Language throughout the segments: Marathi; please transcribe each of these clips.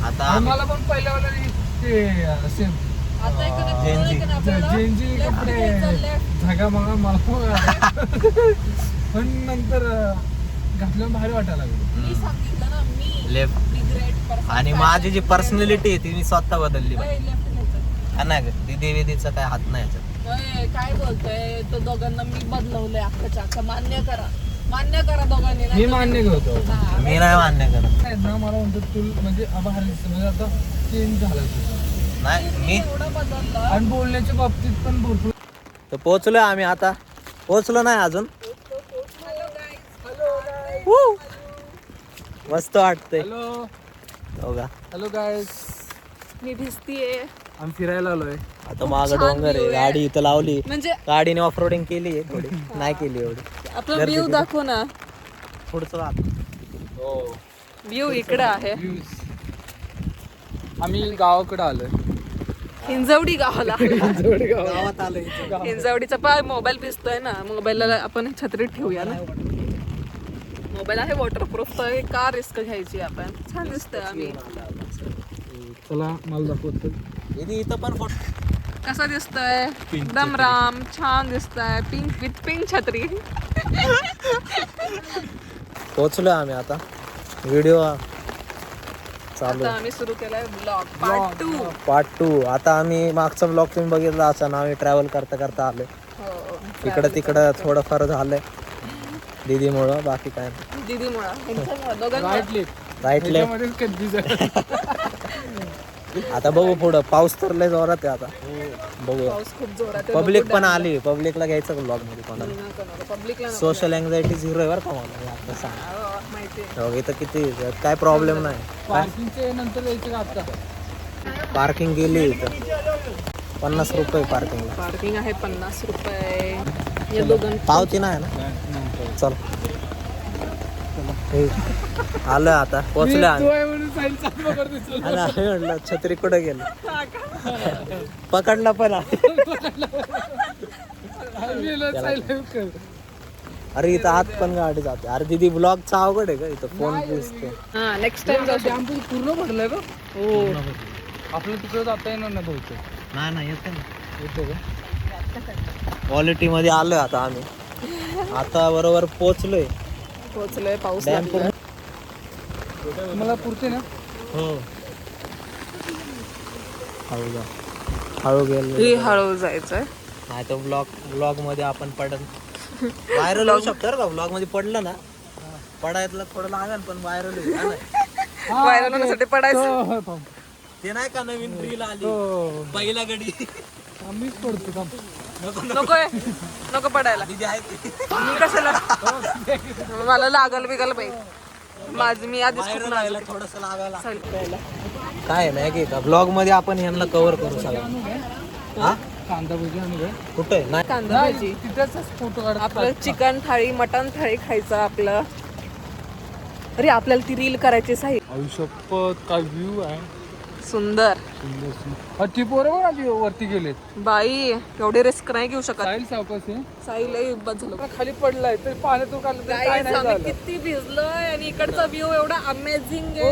आता मला पण पहिल्या वाला ते सेम जेंजी कपडे झगा मगा मला पण नंतर घातल्यावर भारी वाटायला लागलं. लेफ्ट आणि माझी जी पर्सनॅलिटी आहे ती मी स्वतः बदलली नाही दीदी विदीचा काय हात नाही याच्यात. काय बोलतोय तो दोघांना मी बदलवलंय अख्खाच्या अख्खा. मान्य करा दोघांनी. मी मान्य करतो. मी नाही मान्य करत ना मला म्हणतो तू म्हणजे भारी दिसतं म्हणजे आता चेंज झाला तुझं नाही मी. एवढं बदललं. आणि बोलण्याच्या बाबतीत पण भरपूर. तर पोहोचलोय आम्ही आता. पोहोचलो नाही अजून. मस्त वाटतंय. हॅलो बघा हॅलो गाईस, मी भिजतीये. आम्ही फिरायला आलोय. आता मागं डोंगर आहे. गाडी इथं लावली. म्हणजे गाडीने ऑफ रोडिंग केली आहे थोडी. नाही केली एवढी. आपला व्ह्यू दाखव ना. पुढचं राहत. हो व्ह्यू इकडे आहे. आम्ही गावाकडे आलोय. हिंजवडी गावाला. गावात आलोय. हिंजवडीचा पाय मोबाईल भिजतोय ना. मोबाईलला आपण छत्रीत ठेवूया ना. मोबाईल आहे वॉटरप्रूफ, तर का रिस्क घ्यायची आपण. छान दिसतंय. आम्ही चला मला दाखवतो. इथं पण फोटो कसा दिसतोय. एकदम राम छान दिसतंय. पिंक विथ पिंक छत्री. पोहोचलोय आम्ही आता. व्हिडिओ चालू आता आम्ही सुरू केलाय ब्लॉग पार्ट 2. पार्ट 2. आता आम्ही मागचा ब्लॉग तुम्ही बघितला असं ना. आम्ही ट्रॅव्हल करता करता आलोय. इकडं तिकडं थोडंफार झालंय दीदीमुळं. बाकी काय नाही. दीदीमुळं दोघांना. Right left. आता बघू पुढं. पाऊस तर लय जोरात आहे आता. बघूया. पाऊस खूप जोरात आहे. पब्लिक पण आली. पब्लिकला घ्यायचं ब्लॉग मध्ये कोणाला. पब्लिकला सोशल अँझायटी झिरो आहे बरं का मला. आता सांग माहिती. इथं किती काय प्रॉब्लेम नाही. पार्किंगचे नंतर यायचं का आता. पार्किंग गेली इथं 50 रुपये पार्किंगला. पार्किंग आहे 50 रुपये. या दोघांना पावती नाही ना. चल आलं आता. पोहोचलं आम्ही. म्हटलं छत्री कुठं गेलं. पकडला पण अरे इथं आत पण गाडी जाते. अरे दीदी ब्लॉगचा अवघड आहे का इथं. फोन दिसते. हा नेक्स्ट टाइम शॅम्पू पूर्ण भरलंय का. हो आपलं तिकडे जाता येणार ना बहुतेक. नाही येते ना. येते का. क्वालिटी मध्ये आलोय आता आम्ही. आता बरोबर पोहोचलोय. पोहोचलोय. पाऊस डॅम लागलाय. मला पुरते ना. हो हळू जा. हळू गेलो. हळू जायचंय. नाही तर ब्लॉग मध्ये आपण पडन. व्हायरल होऊ शकतो का. ब्लॉग मध्ये पडलं ना. पडायला थोडं लागेल पण व्हायरल होईल. व्हायरल होण्यासाठी पडायचं. ते नाही का नवीन रील आली पहिला गडी. आम्हीच पडतो का. नको पडायला. दीदी आहे ती. मी कशाला. मला लागल बिगल बाई. मी आधीच खूप राहिला थोडस लागायला. काय नाही की का ब्लॉग मध्ये आपण यांना कव्हर करू सगळं. हा कांदा भजी आणि काय कुठे नाही. कांदा भाजी. तिथेच फोटो काढ. आपलं चिकन थाळी मटन थाळी खायचं आपलं. अरे आपल्याला ती रील करायची साई. आयुष्यपत काय व्ह्यू आहे. सुंदर. ती पोरं बघ आधी वरती गेलेत. बाई एवढी रिस्क नाही घेऊ शकत. साहिल सावकाश आहे. साईला बस झालं. खाली पडलाय तर पाण्यातून काढलं तर काय नाही आम्ही झालं. किती भिजलोय. आणि इकडचा व्ह्यू एवढा अमेझिंग आहे. ओ,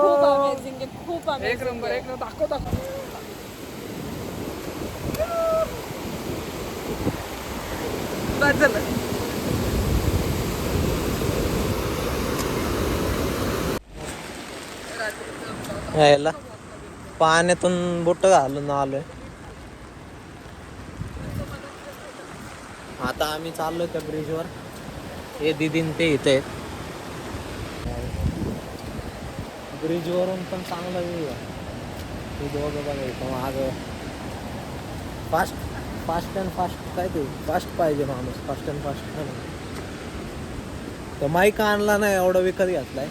खूप अमेझिंग आहे. खूप एक अमेझिंग. नंबर एक नंबर. दाखव. बस झालं. यायला पाण्यातून बोट घालून आलोय. आता आम्ही चाललोय त्या ब्रिजवर. हे दीदीन ते इथे ब्रिजवरून पण चांगला व्ह्यू आहे. हे दोघं बघा इथं माग. फास्ट अँड फास्ट काय ते फास्ट पाहिजे माणूस. Fast and fast. तो माईक आणला नाही एवढा विकत घेतलाय.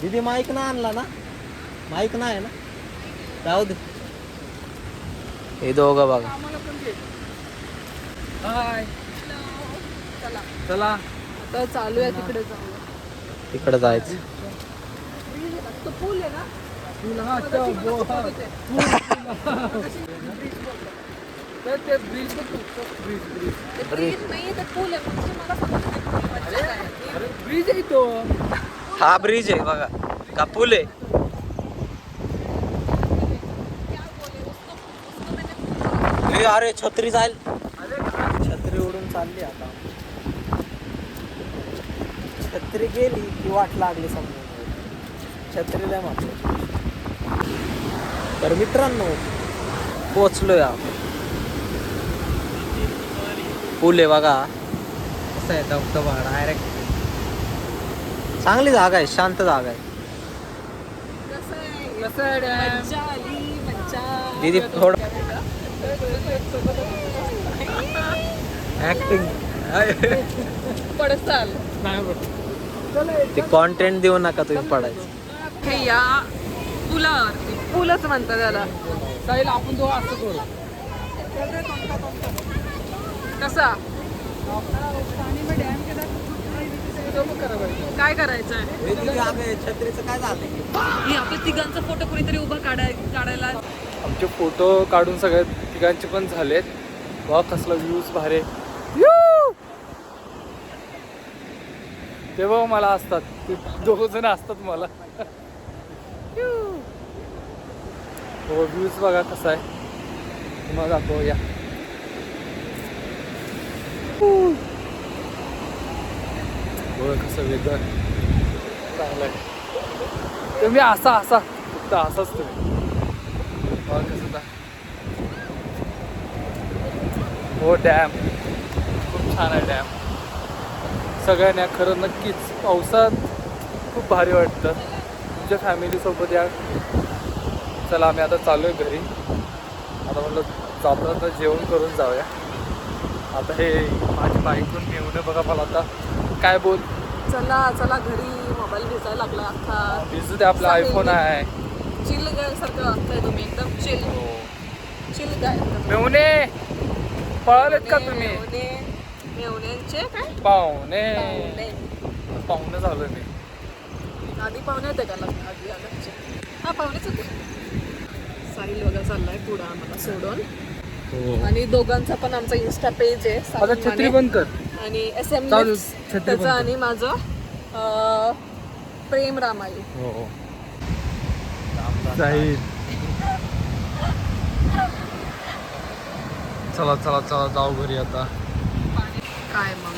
दीदी माईक ना आणला ना. माईक नाही ना. जाऊ दे. हे दोघं बघा. हाय चला चला आता चालू आहे तिकडे जाऊ. तिकडे जायचं. तो पूल आहे ना. ते ब्रिज ब्रिज नाही ते पूल आहे. म्हणजे मला फक्त ब्रिज आहे तो. हा ब्रिज आहे बघा का पूल आहे. अरे छत्री जाईल, छत्री उडून चालली आता. छत्री गेली की वाट लागली समजा. छत्रीला मात्र. तर मित्रांनो पोचलोय आपण. पूल आहे बघा कसं आहे, धबधबा डायरेक्ट. चांगली जागा आहे, शांत जागा आहे. दीदी थोडं ऍक्टिंग पडसाल ते कॉन्टेंट देऊ नका तुम्ही पडायचं. हे या पुलावरती, पूलच म्हणतात त्याला. साहिल आपण तो असं करू. कसा काय करायचं आहे? छत्रीचं काय झालं? ही आपल्या तिघांचा फोटो कुणीतरी उभा काढायला. आमचे फोटो काढून सगळे तिघांचे पण झालेत. वा कसला व्ह्यूज भारी. तेव्हा मला असतात ते दोघ जण असतात मला. हो व्ह्यूज बघा कसा आहे तुम्हाला दाखव या. बघ कसं वेगळं चांगलं आहे. तुम्ही असा फक्त असाच तुम्ही बघा कसं. हो डॅम खूप छान आहे डॅम. सगळ्यांना खरं नक्कीच पावसात खूप भारी वाटतं. तुमच्या फॅमिलीसोबत या. चला आम्ही आता चालू आहे घरी. आता म्हटलं जाताना तर जेवण करून जाऊया. आता हे माझी बाईकून घेऊन बघा मला आता काय बोल. चला घरी. मोबाईल भिजायला लागला अख्खा. भिजू ते आपला आयफोन आहे. चिल गाय सारखं वागताय तुम्ही, एकदम चिल गाय. मेवणे पळालेत का तुम्ही? मेवण्यांचे काय पाहुणे झालं मी. आधी पाहुणे होते का आधी आगाचे? हा पाहुणेच होते. साहिल वगैरे चाललाय पुढं आम्हाला सोडून. आणि दोघांचा पण आमचा इन्स्टा पेज आहे. आता छत्री बंद कर. आणि SM त्याचं आणि माझं प्रेम रामाई. हो साहिल चला जाऊ घरी आता. काय मग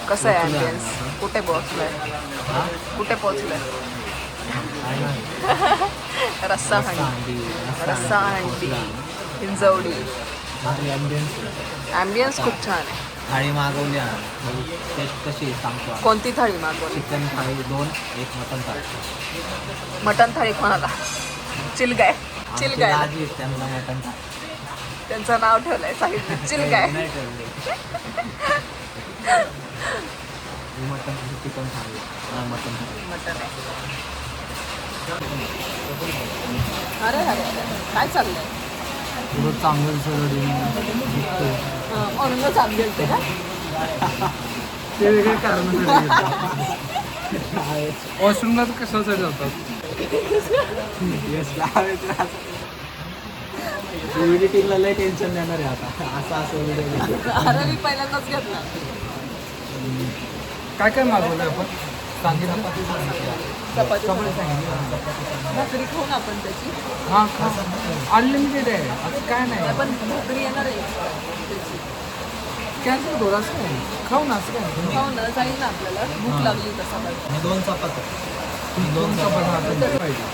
कसं आहे ॲम्बियन्स? कुठे पोहोचलंय? रस्सा हंडी हिंजवडी. ॲम्बियन्स खूप छान आहे. थाळी मागवली टेस्ट कशी सांगतो. कोणती थाळी मागवली? चिकन थाळी 2, एक मटन थाळी. मटन थाळी कोणाला? चिलगाय. आजी त्यांना मटन थाळी. त्यांचं नाव ठेवलंय सांगितलं चिलगाय. नाही ठेवले. मटन चिकन थाळी. मटन आहे. अरे काय चाललंय? चांगलं म्हणूनच आम्ही गेलते का? ते वेगळे कारण. वॉशरूमला तर कशासाठी जातात? एडिटिंगला लय टेन्शन देणार आहे आता. असं अरे मी पहिल्यांदाच घेतला. काय मागवलं आपण सांगितलं? चपाती भाकरी खाऊ ना आपण त्याची. हां अनलिमिटेड आहे असं काय नाही. पण भाकरी येणार आहे त्याची. कॅन्सल करू असं काय खाऊ ना असं काय खाऊ ना जाईल ना आपल्याला. भूक लागली तसा पाहिजे. 2 चपात्या. 2 चपात्या पाहिजे.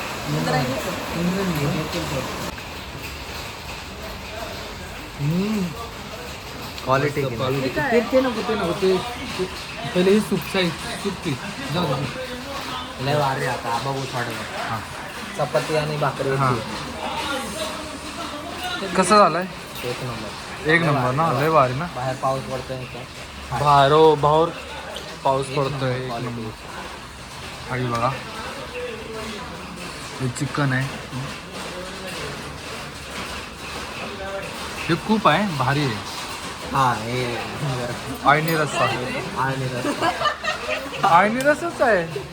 क्वालिटी ते नको ते पहिले ही सूप जाऊ. लय वारे आता बघू थोडं. हां चपाती आणि भाकरी. कसं झालंय? 1 नंबर ना. लय वारी ना. बाहेर पाऊस पडतोय. बाहेर पाऊस पडतोय. 1 नंबर. थाळी बघा. हे चिकन आहे. हे खूप आहे भारी आहे. हां हे आळणी रस्सा. आळणी रस्साच आहे.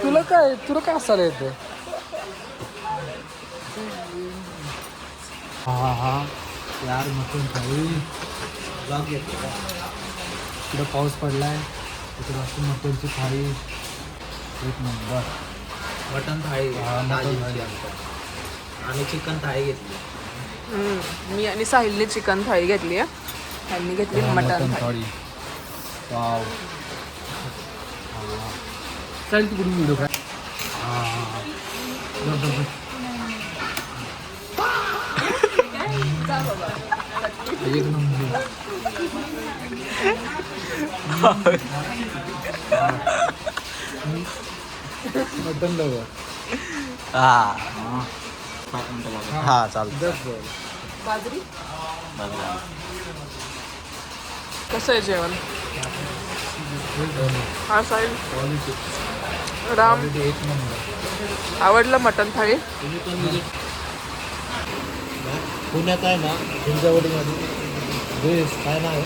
तुला काय असायला येते? हा यार मटन थाळी. इकडं पाऊस पडलाय. इकडं असं मटनची थाळी 1 नंबर. मटन थाळी मटन थाळी. आणि चिकन थाळी घेतली. मी आणि साहिलने चिकन थाळी घेतली आहे. त्यांनी घेतली मटन थाळी. वाव. चल तू कुठून व्हिडिओ काय एक नंबर. Mutton lover. हा चालतं. बाजरी कसं आहे जेवण? हा साहिल राम एक नंबर. आवडलं मटन थाळी? पुण्यात आहे ना हिंजवडीमध्ये बेस्ट काय नाव आहे?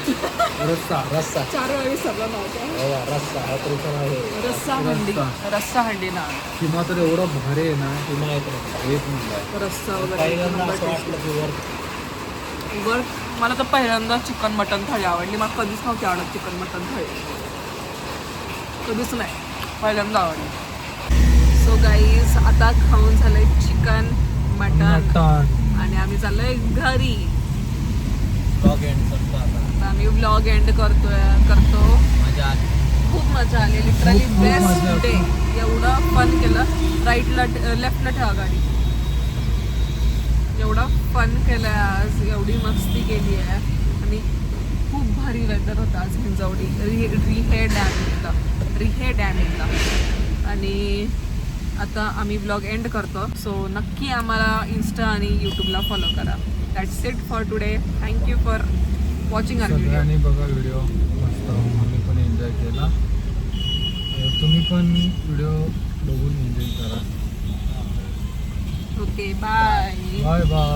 रस्सा. रस्सा. 4 वेळा विसरला नव्हता. हो, रस्सा हा तरी पण आहे. रस्सा हंडी. रस्सा हंडी ना. किंवा तर एवढं भारी आहे ना. पुन्हा येतो एक नंबर. रस्सा वगैरे पहिल्यांदा असं वाटलं की वर मला तर पहिल्यांदा चिकन मटन थाळी आवडली. मला कधीच नव्हती आवडत चिकन मटन थाळी. कधीच नाही, पहिल्यांदा आवडली. सो गाईज आता खाऊन झालंय चिकन मटन आणि आम्ही चाललोय घरी. ब्लॉग एंड करतो आता. आता आम्ही व्लॉग एंड करतो. मजा आली. खूप मजा आली. लिटरली खूप मजा बेस्ट आली. डे. एवढं फन केलं. राईटला लेफ्टला ठेवा गाडी. एवढा फन केलं आहे आज. एवढी मस्ती केली आहे आणि खूप भारी वेदर होता आज हिंजवडी रिहे डॅमिंगला. आणि आता आम्ही ब्लॉग एंड करतो. सो नक्की आम्हाला इन्स्टा आणि यूट्यूबला फॉलो करा. That's it for today. Thank you for watching our video. सगळ्यांनी बघा व्हिडिओ मस्त. आम्ही पण एन्जॉय केला. तुम्ही पण व्हिडिओ बघून एन्जॉय करा. Okay bye. Bye bye.